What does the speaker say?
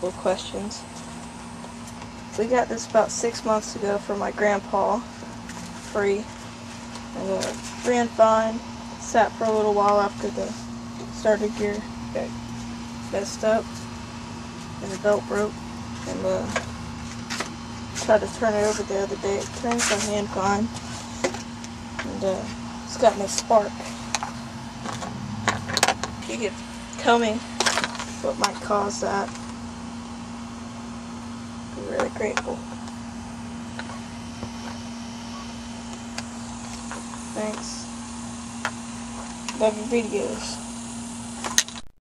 couple of questions. So we got this about 6 months ago from my grandpa, free, and ran fine. Sat for a little while after the starter gear got messed up and the belt broke, and tried to turn it over the other day. It turns my hand fine, and it's got no spark. If you could tell me what might cause that, I'd be really grateful. Thanks. Love your videos.